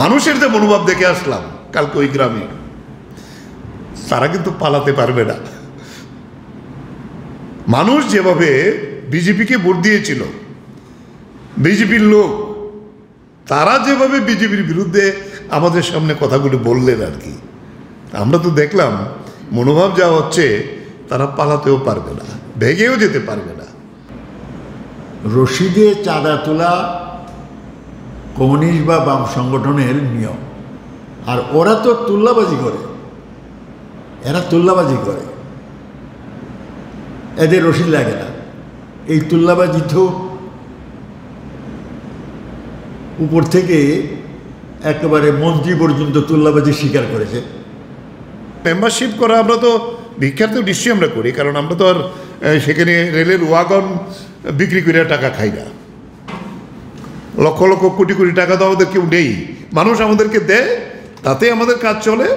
মানুষের যে মনোভাব দেখে আসলাম কালকে ওই গ্রামে, তারা কিন্তু পালাতে পারবে না। মানুষ যেভাবে বিজেপিকে ভোট দিয়েছিল, বিজেপির লোক তারা যেভাবে বিজেপির বিরুদ্ধে আমাদের সামনে কথাগুলো বললেন আর কি, আমরা তো দেখলাম মনোভাব যা হচ্ছে, তারা পালাতেও পারবে না, ভেগেও যেতে পারবে না। রশিদে চাঁদা তোলা কমিউনিস্ট বা বাম সংগঠনের নিয়ম, আর ওরা তো তুল্লাবাজি করে, এরা তুল্লাবাজি করে, এদের রশিদ লাগে না। এই তুল্লাবাজি তো উপর থেকে একেবারে মন্ত্রী পর্যন্ত তুল্লাবাজি স্বীকার করেছে। মেম্বারশিপ করা আমরা তো ভিক্ষার্থী নিশ্চয়ই আমরা করি, কারণ আমরা তো আর সেখানে রেলের ওয়াগন বিক্রি করে টাকা খাই না। লক্ষ লক্ষ কোটি কোটি টাকা তো আমাদের কেউ নেই, মানুষ আমাদেরকে দেয়, তাতে আমাদের কাজ চলে।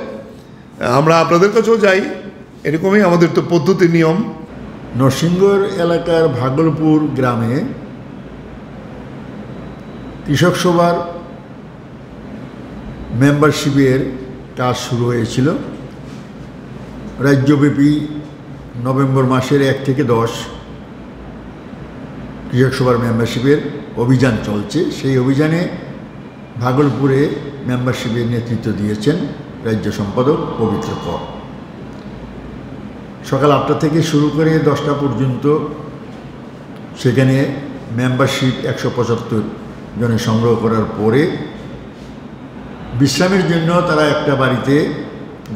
আমরা আপনাদের কাছেও যাই, এরকমই আমাদের তো পদ্ধতি নিয়ম। নরসিংগড় এলাকার ভাগলপুর গ্রামে কৃষক সভার মেম্বারশিপের কাজ শুরু হয়েছিল। রাজ্যব্যাপী নভেম্বর মাসের 1 থেকে 10 কৃষক সভার মেম্বারশিপের অভিযান চলছে। সেই অভিযানে ভাগলপুরে মেম্বারশিপের নেতৃত্ব দিয়েছেন রাজ্য সম্পাদক পবিত্র কর। সকাল 8টা থেকে শুরু করে 10টা পর্যন্ত সেখানে মেম্বারশিপ 175 জনে সংগ্রহ করার পরে বিশ্রামের জন্য তারা একটা বাড়িতে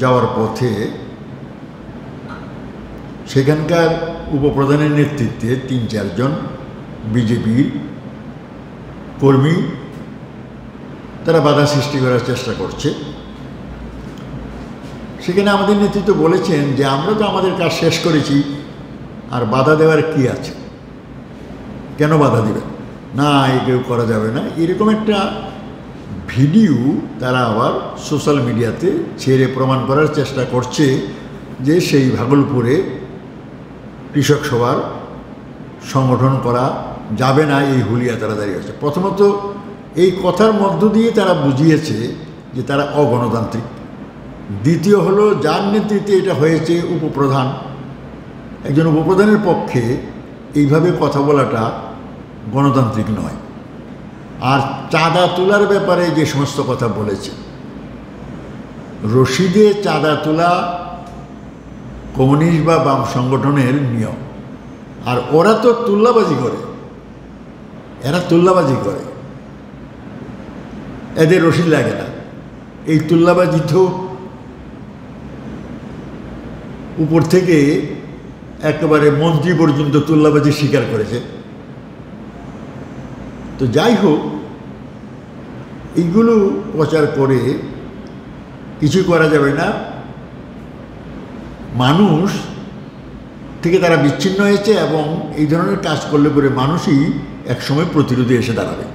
যাওয়ার পথে সেখানকার উপপ্রধানের নেতৃত্বে 3-4 জন বিজেপির কর্মী তারা বাধা সৃষ্টি করার চেষ্টা করছে। সেখানে আমাদের নেতৃত্ব বলেছেন যে আমরা তো আমাদের কাজ শেষ করেছি, আর বাধা দেওয়ার কি আছে, কেন বাধা দিবেন, না এগুলো করা যাবে না। এরকম একটা ভিডিও তারা আবার সোশ্যাল মিডিয়াতে ছেড়ে প্রমাণ করার চেষ্টা করছে যে সেই ভাগলপুরে কৃষক সভার সংগঠন করা যাবে না, এই হুলিয়া তারা দাঁড়িয়ে আছে। প্রথমত এই কথার মধ্য দিয়ে তারা বুঝিয়েছে যে তারা অগণতান্ত্রিক। দ্বিতীয় হলো, যার নেতৃত্বে এটা হয়েছে উপপ্রধান, একজন উপপ্রধানের পক্ষে এইভাবে কথা বলাটা গণতান্ত্রিক নয়। আর চাঁদা তোলার ব্যাপারে যে সমস্ত কথা বলেছে, রশিদে চাঁদা তোলা কমিউনিস্ট বা বাম সংগঠনের নিয়ম, আর ওরা তো তুল্লাবাজি করে, এরা তুল্লাবাজি করে, এদের রশিদ লাগে না। এই তুল্লাবাজি তো উপর থেকে একেবারে মন্ত্রী পর্যন্ত তুল্লাবাজি স্বীকার করেছে। তো যাই হোক, এইগুলো প্রচার করে কিছু করা যাবে না। মানুষ থেকে তারা বিচ্ছিন্ন হয়েছে এবং এই ধরনের কাজ করলে পরে মানুষই একসময় প্রতিরোধে এসে দাঁড়াবে।